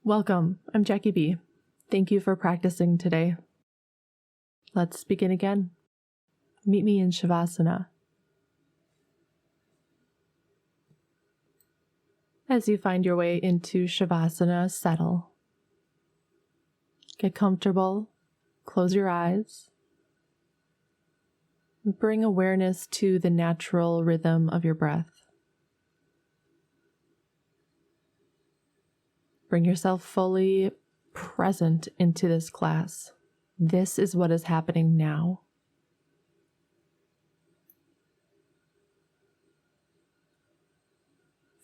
Welcome, I'm Jackie B. Thank you for practicing today. Let's begin again. Meet me in Shavasana. As you find your way into Shavasana, settle. Get comfortable, close your eyes. Bring awareness to the natural rhythm of your breath. Bring yourself fully present into this class. This is what is happening now.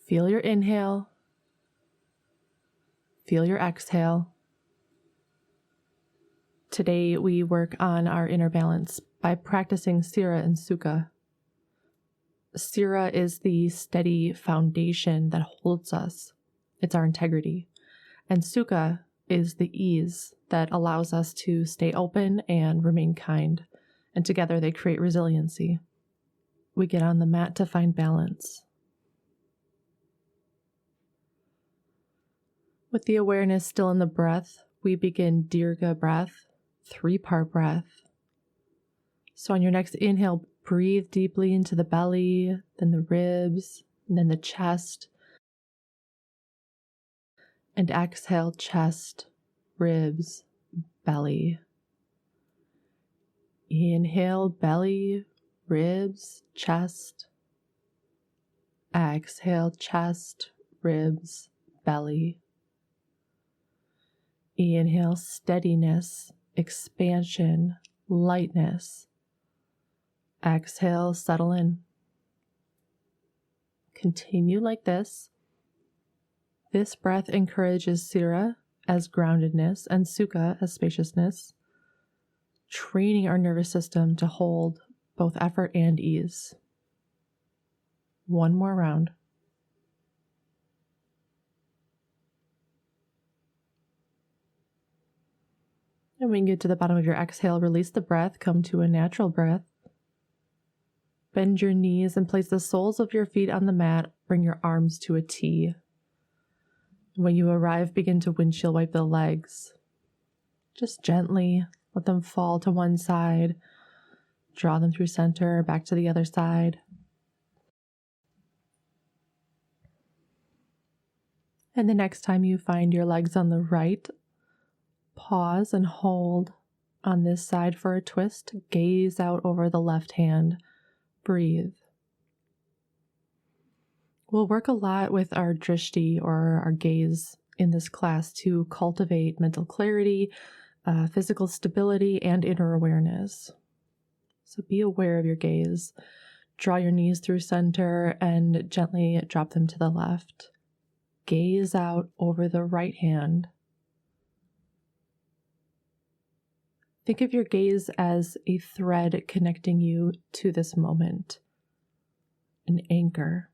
Feel your inhale. Feel your exhale. Today we work on our inner balance by practicing Sthira and Sukha. Sthira is the steady foundation that holds us. It's our integrity. And Sukha is the ease that allows us to stay open and remain kind. And together they create resiliency. We get on the mat to find balance. With the awareness still in the breath, we begin Dirga breath, 3-part breath. So on your next inhale, breathe deeply into the belly, then the ribs, and then the chest. And exhale, chest, ribs, belly. Inhale, belly, ribs, chest. Exhale, chest, ribs, belly. Inhale, steadiness, expansion, lightness. Exhale, settle in. Continue like this. This breath encourages Sthira as groundedness and Sukha as spaciousness, training our nervous system to hold both effort and ease. One more round. And when you get to the bottom of your exhale, release the breath, come to a natural breath. Bend your knees and place the soles of your feet on the mat. Bring your arms to a T. When you arrive, begin to windshield wipe the legs. Just gently let them fall to one side. Draw them through center, back to the other side. And the next time you find your legs on the right, pause and hold on this side for a twist. Gaze out over the left hand. Breathe. We'll work a lot with our drishti or our gaze in this class to cultivate mental clarity, physical stability, and inner awareness. So be aware of your gaze. Draw your knees through center and gently drop them to the left. Gaze out over the right hand. Think of your gaze as a thread connecting you to this moment, an anchor.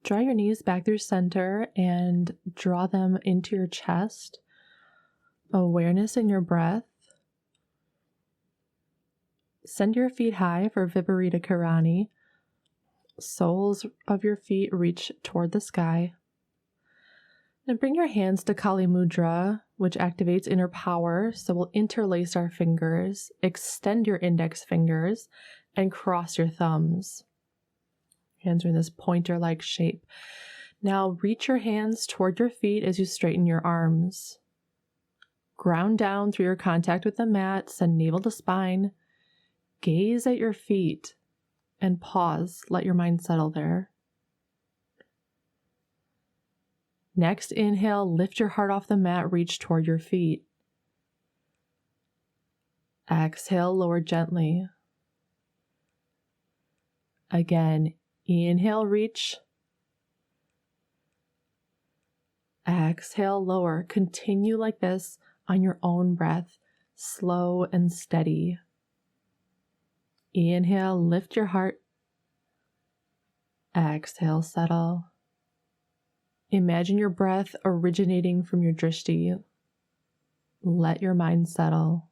Draw your knees back through center and draw them into your chest. Awareness in your breath. Send your feet high for Viparita Karani. Soles of your feet reach toward the sky. Then bring your hands to Kali Mudra, which activates inner power. So we'll interlace our fingers, extend your index fingers, and cross your thumbs. Hands are in this pointer-like shape. Now reach your hands toward your feet as you straighten your arms. Ground down through your contact with the mat, send navel to spine. Gaze at your feet and pause. Let your mind settle there. Next, inhale, lift your heart off the mat, reach toward your feet. Exhale, lower gently. Again, inhale, reach. Exhale, lower. Continue like this on your own breath, slow and steady. Inhale, lift your heart. Exhale, settle. Imagine your breath originating from your drishti. Let your mind settle.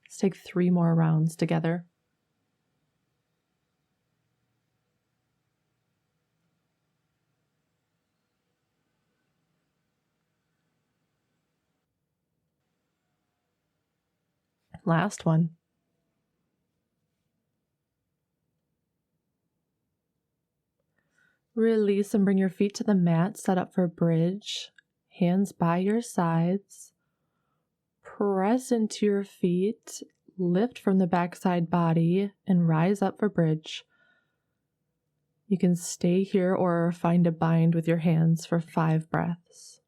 Let's take 3 more rounds together. Last one. Release and bring your feet to the mat, set up for bridge. Hands by your sides. Press into your feet, lift from the backside body, and rise up for bridge. You can stay here or find a bind with your hands for 5 breaths.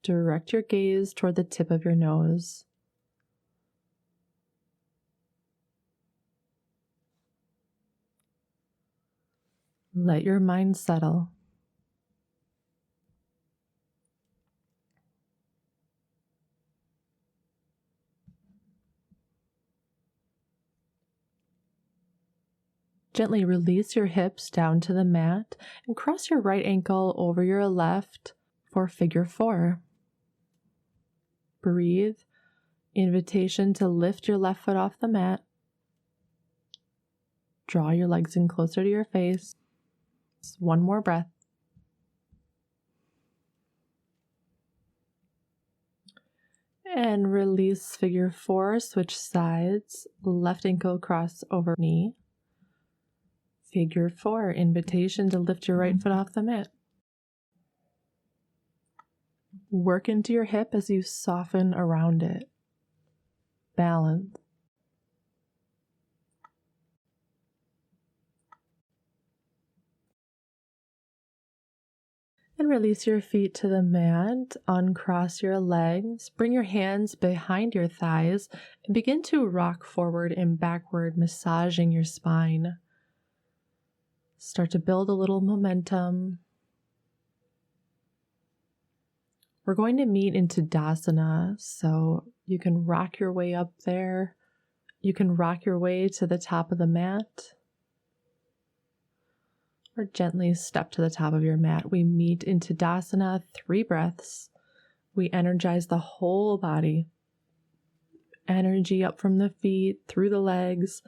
Direct your gaze toward the tip of your nose. Let your mind settle. Gently release your hips down to the mat and cross your right ankle over your left for figure 4. Breathe. Invitation to lift your left foot off the mat. Draw your legs in closer to your face. One more breath. And release figure 4, switch sides, left ankle cross over knee. Figure 4, invitation to lift your right foot off the mat. Work into your hip as you soften around it. Balance. And release your feet to the mat, uncross your legs, bring your hands behind your thighs, and begin to rock forward and backward, massaging your spine. Start to build a little momentum. We're going to meet into Tadasana, so you can rock your way up there. You can rock your way to the top of the mat. Or gently step to the top of your mat. We meet into Tadasana, 3 breaths. We energize the whole body. Energy up from the feet, through the legs,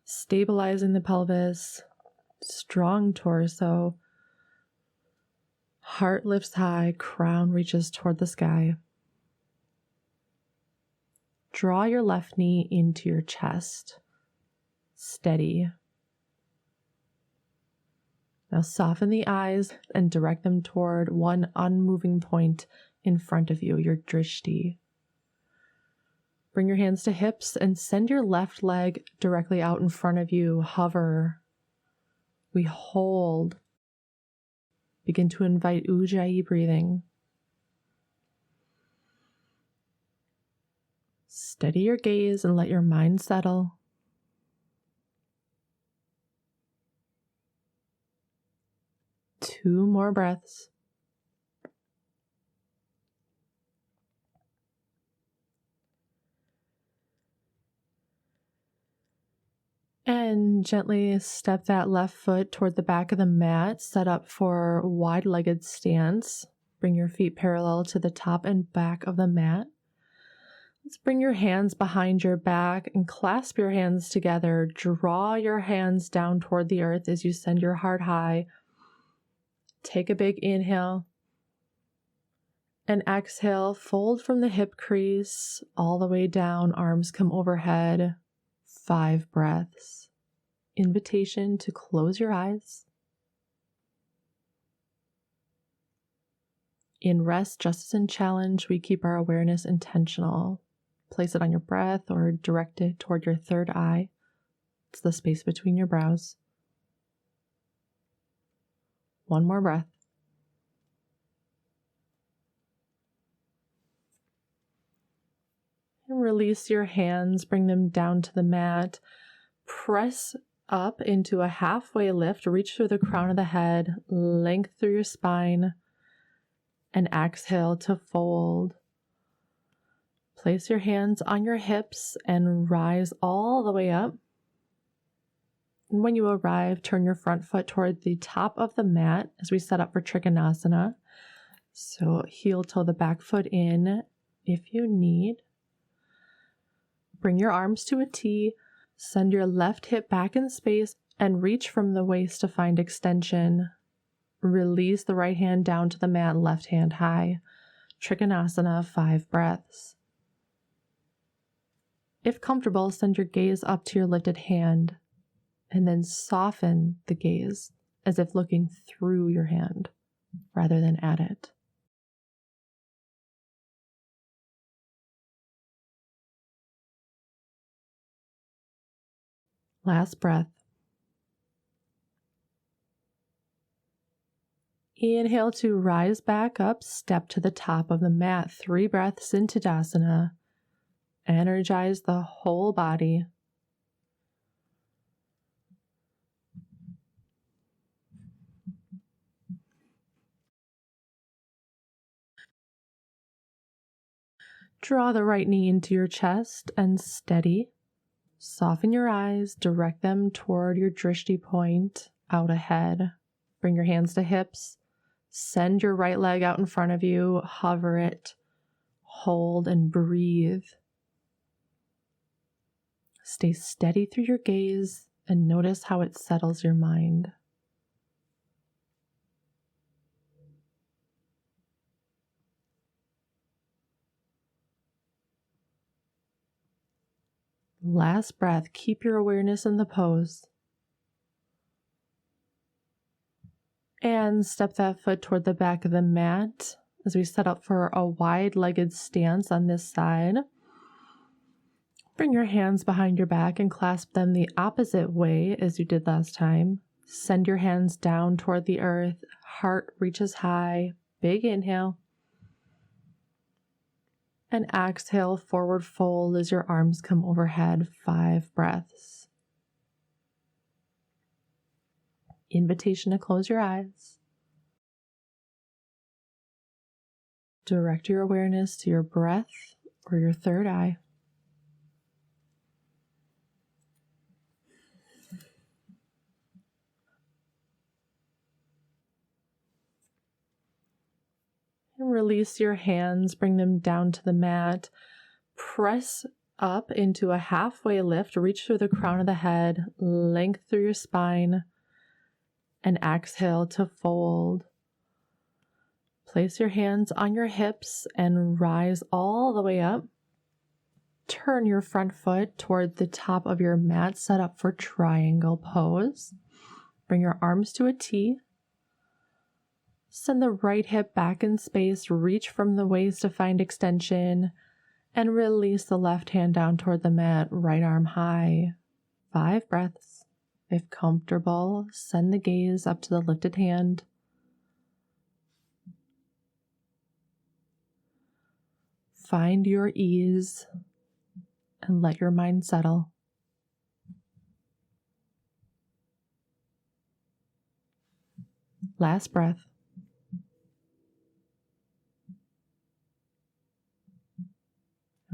stabilizing the pelvis, strong torso. Heart lifts high, crown reaches toward the sky. Draw your left knee into your chest. Steady. Now soften the eyes and direct them toward one unmoving point in front of you, your drishti. Bring your hands to hips and send your left leg directly out in front of you. Hover. We hold. Begin to invite Ujjayi breathing. Steady your gaze and let your mind settle. Two more breaths. And gently step that left foot toward the back of the mat, set up for wide-legged stance. Bring your feet parallel to the top and back of the mat. Let's bring your hands behind your back and clasp your hands together. Draw your hands down toward the earth as you send your heart high. Take a big inhale. And exhale, fold from the hip crease all the way down, arms come overhead. 5 breaths. Invitation to close your eyes. In rest, just as in challenge, we keep our awareness intentional. Place it on your breath or direct it toward your third eye. It's the space between your brows. One more breath. And release your hands, bring them down to the mat. Press up into a halfway lift, reach through the crown of the head, length through your spine, and exhale to fold. Place your hands on your hips and rise all the way up. And when you arrive, turn your front foot toward the top of the mat as we set up for Trikonasana. So heel toe the back foot in if you need. Bring your arms to a T. Send your left hip back in space and reach from the waist to find extension. Release the right hand down to the mat, left hand high. Trikonasana, 5 breaths. If comfortable, send your gaze up to your lifted hand and then soften the gaze as if looking through your hand rather than at it. Last breath. Inhale to rise back up, step to the top of the mat. 3 breaths into Tadasana. Energize the whole body. Draw the right knee into your chest and steady. Soften your eyes, direct them toward your drishti point out ahead. Bring your hands to hips. Send your right leg out in front of you. Hover it. Hold and breathe. Stay steady through your gaze and notice how it settles your mind. Last breath. Keep your awareness in the pose. And step that foot toward the back of the mat as we set up for a wide-legged stance on this side. Bring your hands behind your back and clasp them the opposite way as you did last time. Send your hands down toward the earth. Heart reaches high. Big inhale. And exhale, forward fold as your arms come overhead. 5 breaths. Invitation to close your eyes. Direct your awareness to your breath or your third eye. And release your hands, bring them down to the mat. Press up into a halfway lift. Reach through the crown of the head, length through your spine, and exhale to fold. Place your hands on your hips and rise all the way up. Turn your front foot toward the top of your mat, set up for triangle pose. Bring your arms to a T. Send the right hip back in space, reach from the waist to find extension, and release the left hand down toward the mat, right arm high. 5 breaths. If comfortable, send the gaze up to the lifted hand. Find your ease and let your mind settle. Last breath.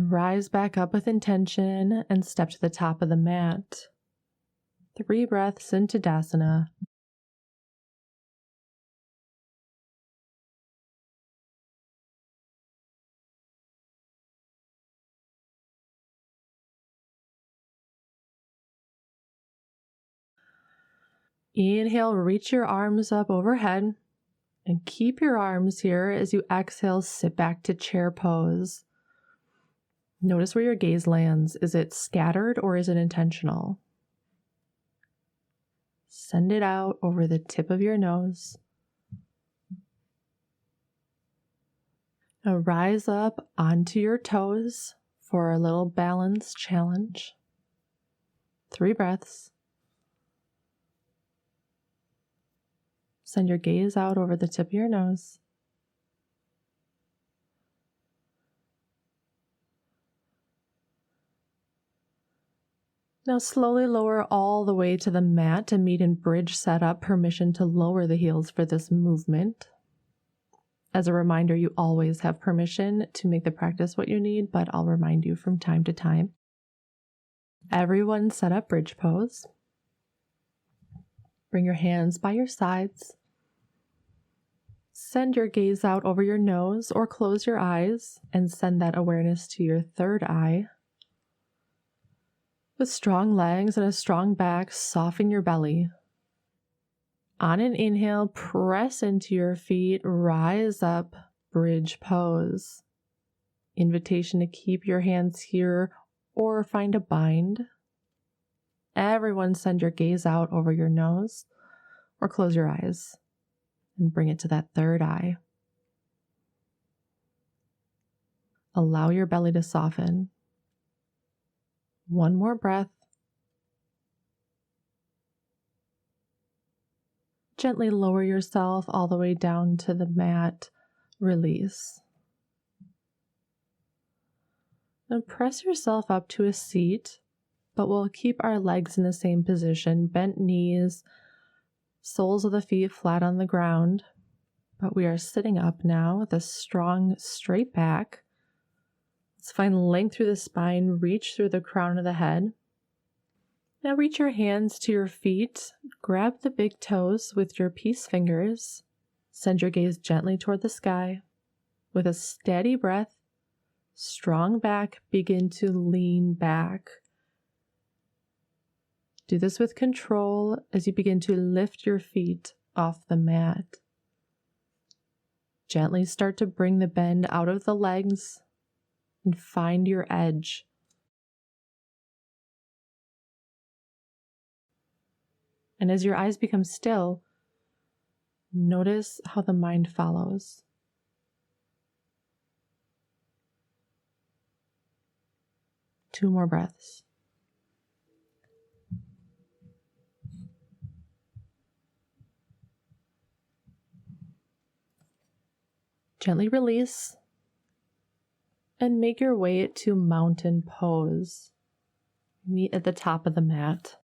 Rise back up with intention and step to the top of the mat. 3 breaths into Tadasana. Inhale, reach your arms up overhead and keep your arms here as you exhale, sit back to chair pose. Notice where your gaze lands. Is it scattered or is it intentional? Send it out over the tip of your nose. Now rise up onto your toes for a little balance challenge. 3 breaths. Send your gaze out over the tip of your nose. Now slowly lower all the way to the mat to meet in bridge setup. Permission to lower the heels for this movement. As a reminder, you always have permission to make the practice what you need, but I'll remind you from time to time. Everyone set up bridge pose. Bring your hands by your sides. Send your gaze out over your nose or close your eyes and send that awareness to your third eye. With strong legs and a strong back, soften your belly. On an inhale, press into your feet, rise up, bridge pose. Invitation to keep your hands here or find a bind. Everyone send your gaze out over your nose or close your eyes and bring it to that third eye. Allow your belly to soften. One more breath. Gently lower yourself all the way down to the mat. Release. And press yourself up to a seat, but we'll keep our legs in the same position, bent knees, soles of the feet flat on the ground. But we are sitting up now with a strong, straight back. Let's find length through the spine, reach through the crown of the head. Now reach your hands to your feet, grab the big toes with your peace fingers, send your gaze gently toward the sky. With a steady breath, strong back, begin to lean back. Do this with control as you begin to lift your feet off the mat. Gently start to bring the bend out of the legs and find your edge. And as your eyes become still, notice how the mind follows. Two more breaths. Gently release and make your way to mountain pose. Meet at the top of the mat.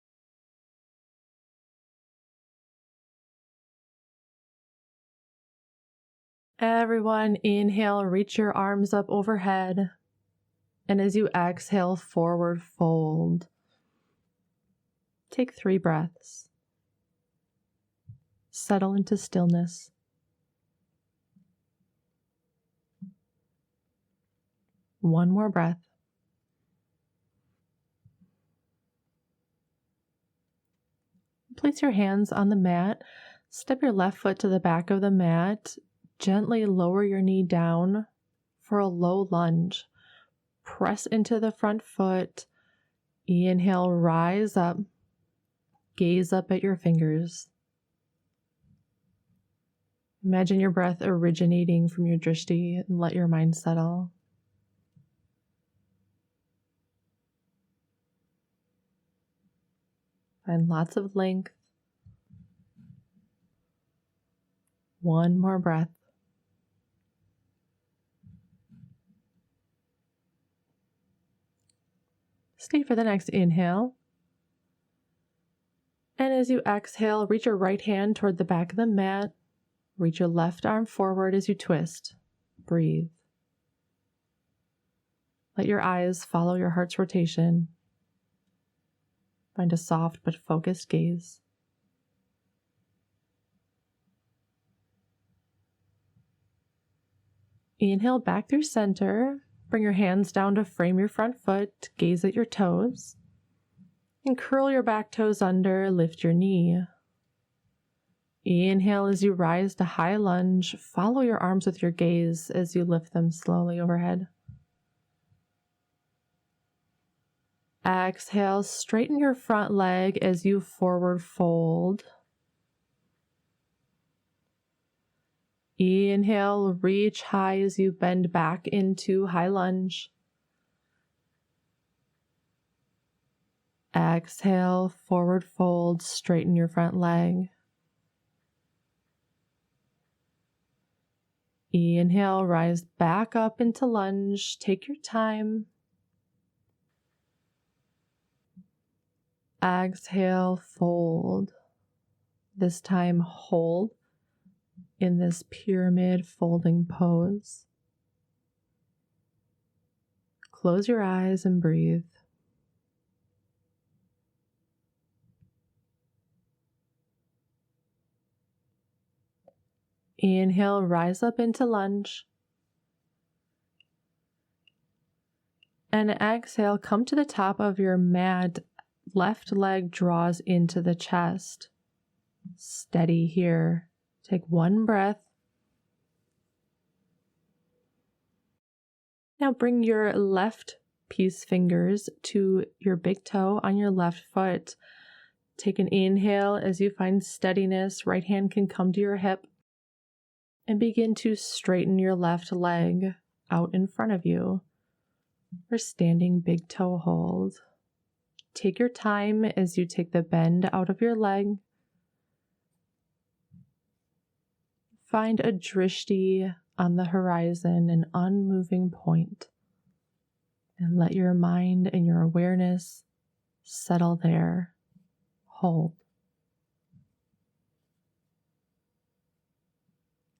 Everyone, inhale, reach your arms up overhead. And as you exhale, forward fold. Take 3 breaths. Settle into stillness. One more breath. Place your hands on the mat. Step your left foot to the back of the mat. Gently lower your knee down for a low lunge. Press into the front foot. Inhale, rise up. Gaze up at your fingers. Imagine your breath originating from your drishti and let your mind settle. Find lots of length. One more breath. Stay for the next inhale. And as you exhale, reach your right hand toward the back of the mat. Reach your left arm forward as you twist. Breathe. Let your eyes follow your heart's rotation. Find a soft but focused gaze. Inhale back through center. Bring your hands down to frame your front foot. Gaze at your toes. And curl your back toes under. Lift your knee. Inhale as you rise to high lunge. Follow your arms with your gaze as you lift them slowly overhead. Exhale, straighten your front leg as you forward fold. Inhale, reach high as you bend back into high lunge. Exhale, forward fold, straighten your front leg. Inhale, rise back up into lunge. Take your time. Exhale, fold. This time, hold in this pyramid folding pose. Close your eyes and breathe. Inhale, rise up into lunge. And exhale, come to the top of your mat. Left leg draws into the chest. Steady here. Take one breath. Now bring your left peace fingers to your big toe on your left foot. Take an inhale as you find steadiness. Right hand can come to your hip. And begin to straighten your left leg out in front of you. For standing big toe hold. Take your time as you take the bend out of your leg. Find a drishti on the horizon, an unmoving point. And let your mind and your awareness settle there. Hold.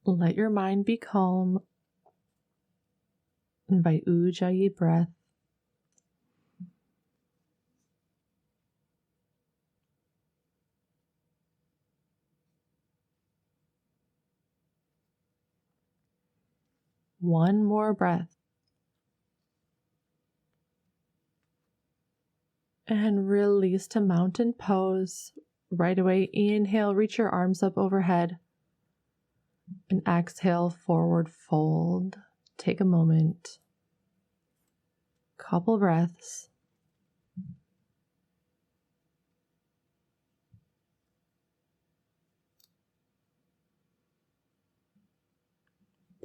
Let your mind be calm. Invite Ujjayi breath. One more breath. And release to mountain pose. Right away, inhale, reach your arms up overhead. And exhale, forward fold. Take a moment. Couple breaths.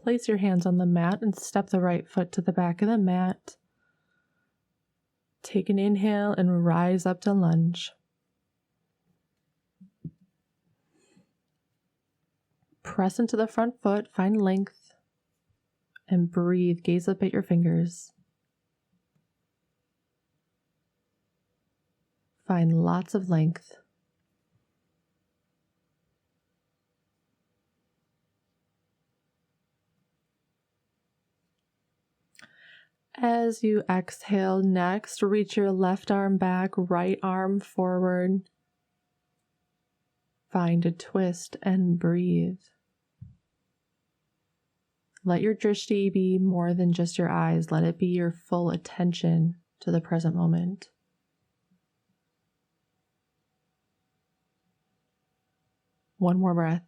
Place your hands on the mat and step the right foot to the back of the mat. Take an inhale and rise up to lunge. Press into the front foot, find length, and breathe. Gaze up at your fingers. Find lots of length. As you exhale, next, reach your left arm back, right arm forward. Find a twist and breathe. Let your drishti be more than just your eyes. Let it be your full attention to the present moment. One more breath.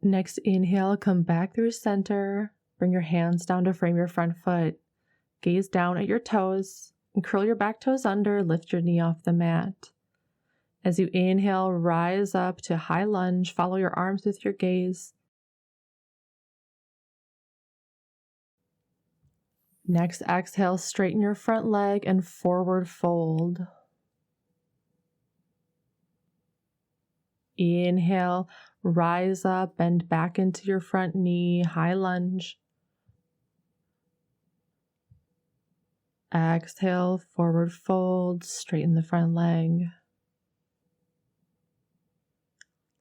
Next inhale, come back through center. Bring your hands down to frame your front foot. Gaze down at your toes and curl your back toes under. Lift your knee off the mat. As you inhale, rise up to high lunge. Follow your arms with your gaze. Next, exhale, straighten your front leg and forward fold. Inhale, rise up, bend back into your front knee, high lunge. Exhale, forward fold, straighten the front leg.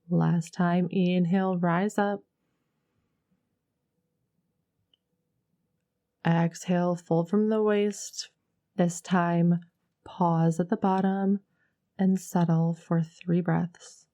Last time, inhale, rise up. Exhale, fold from the waist. This time, pause at the bottom and settle for 3 breaths.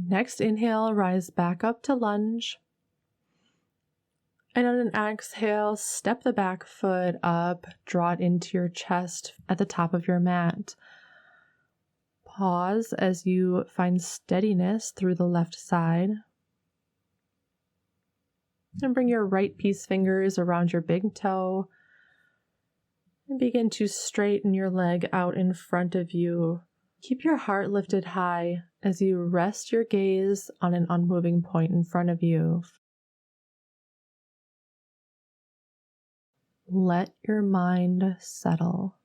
Next inhale, rise back up to lunge. And on an exhale, step the back foot up, draw it into your chest at the top of your mat. Pause as you find steadiness through the left side. And bring your right peace fingers around your big toe. And begin to straighten your leg out in front of you. Keep your heart lifted high as you rest your gaze on an unmoving point in front of you. Let your mind settle.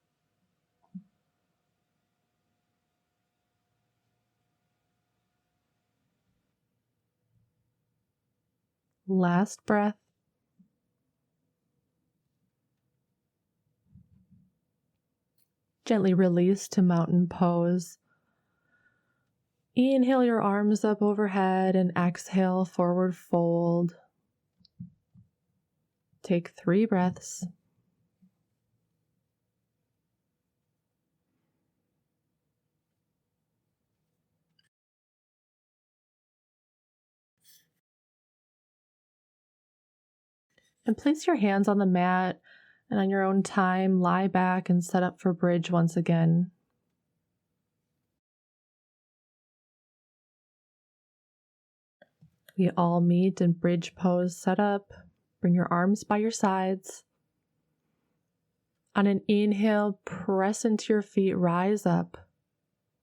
Last breath. Gently release to mountain pose. Inhale your arms up overhead and exhale forward fold. Take 3 breaths. And place your hands on the mat, and on your own time, lie back and set up for bridge once again. We all meet in bridge pose set up. Bring your arms by your sides. On an inhale, press into your feet, rise up,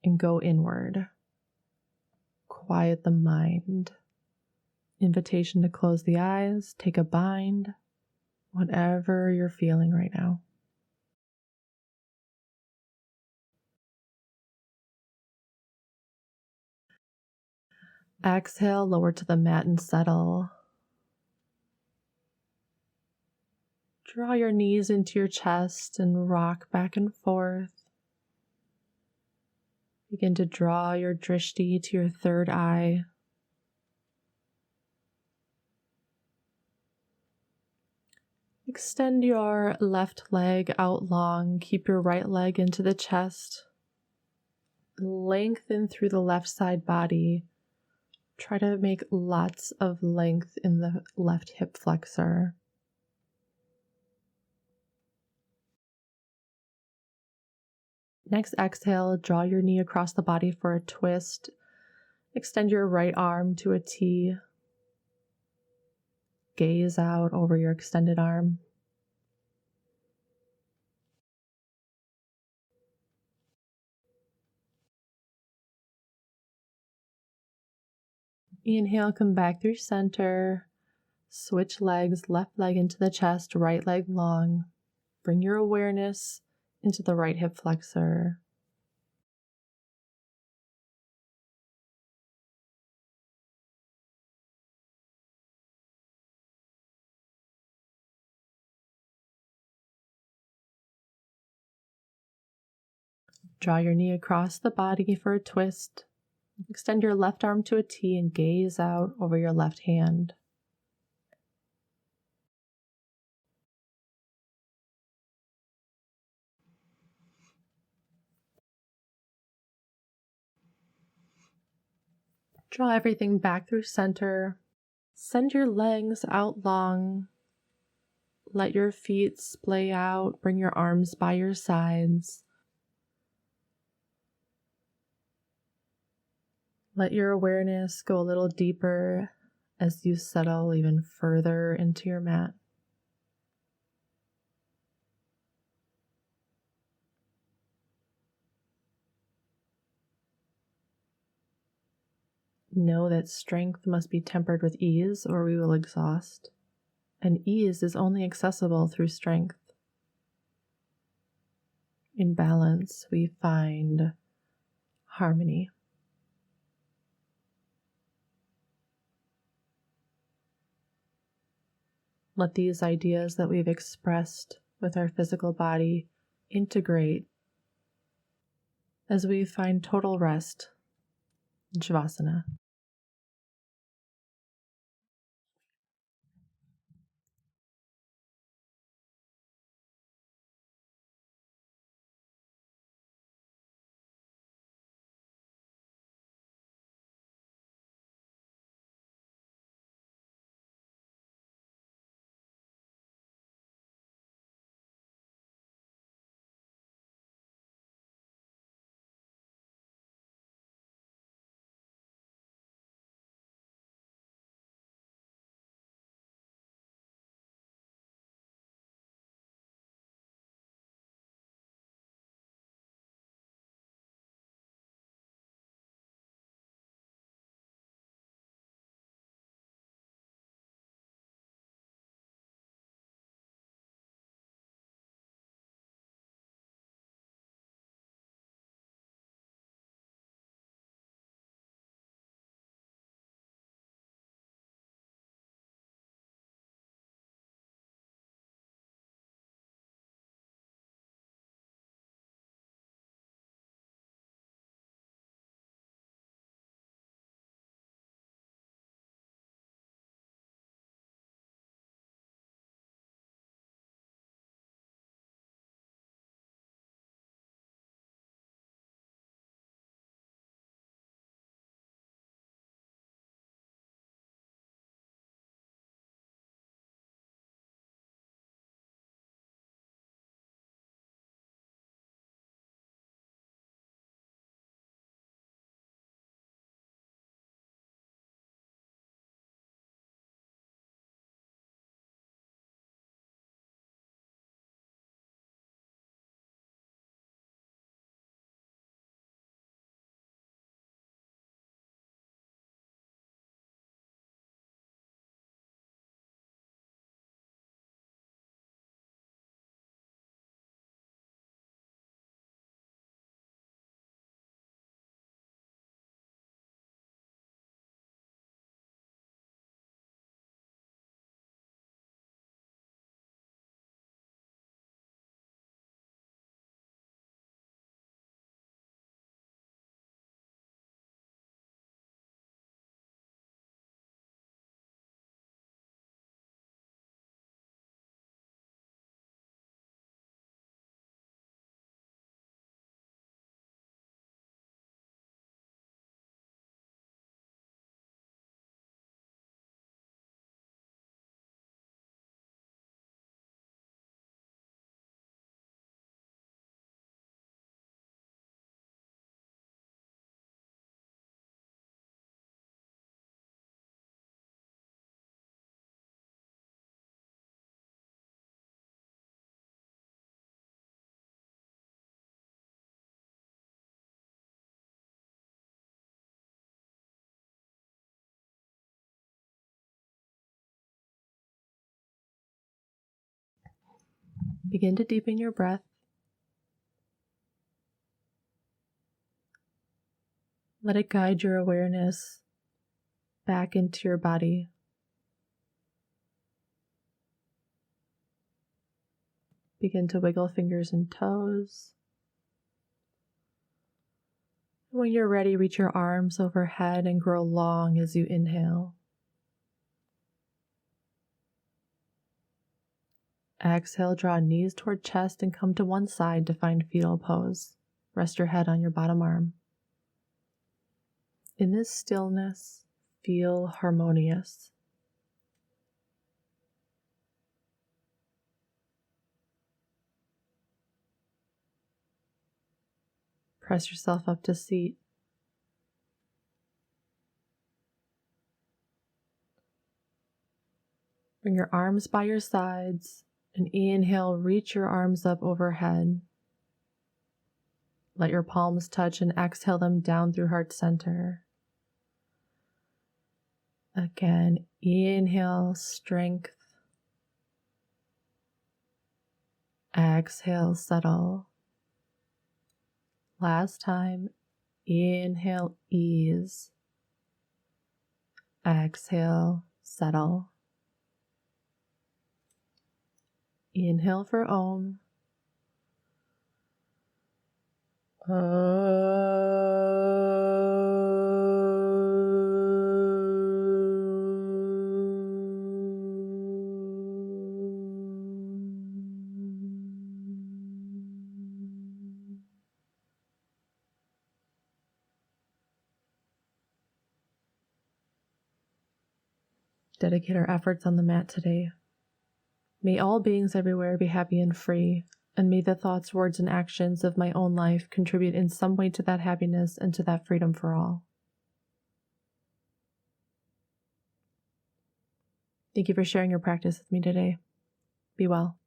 and go inward. Quiet the mind. Invitation to close the eyes, take a bind, whatever you're feeling right now. Exhale, lower to the mat and settle. Draw your knees into your chest and rock back and forth. Begin to draw your drishti to your third eye. Extend your left leg out long. Keep your right leg into the chest. Lengthen through the left side body. Try to make lots of length in the left hip flexor. Next exhale, draw your knee across the body for a twist. Extend your right arm to a T. Gaze out over your extended arm. Inhale, come back through center. Switch legs, left leg into the chest, right leg long. Bring your awareness into the right hip flexor. Draw your knee across the body for a twist. Extend your left arm to a T and gaze out over your left hand. Draw everything back through center. Send your legs out long. Let your feet splay out. Bring your arms by your sides. Let your awareness go a little deeper as you settle even further into your mat. Know that strength must be tempered with ease or we will exhaust, and ease is only accessible through strength. In balance, we find harmony. Let these ideas that we've expressed with our physical body integrate as we find total rest in Shavasana. Begin to deepen your breath. Let it guide your awareness back into your body. Begin to wiggle fingers and toes. When you're ready, reach your arms overhead and grow long as you inhale. Exhale, draw knees toward chest and come to one side to find fetal pose. Rest your head on your bottom arm. In this stillness, feel harmonious. Press yourself up to seat. Bring your arms by your sides and inhale, reach your arms up overhead. Let your palms touch and exhale them down through heart center. Again, inhale, strength. Exhale, settle. Last time, inhale, ease. Exhale, settle. Inhale for Om. Dedicate our efforts on the mat today. May all beings everywhere be happy and free, and may the thoughts, words, and actions of my own life contribute in some way to that happiness and to that freedom for all. Thank you for sharing your practice with me today. Be well.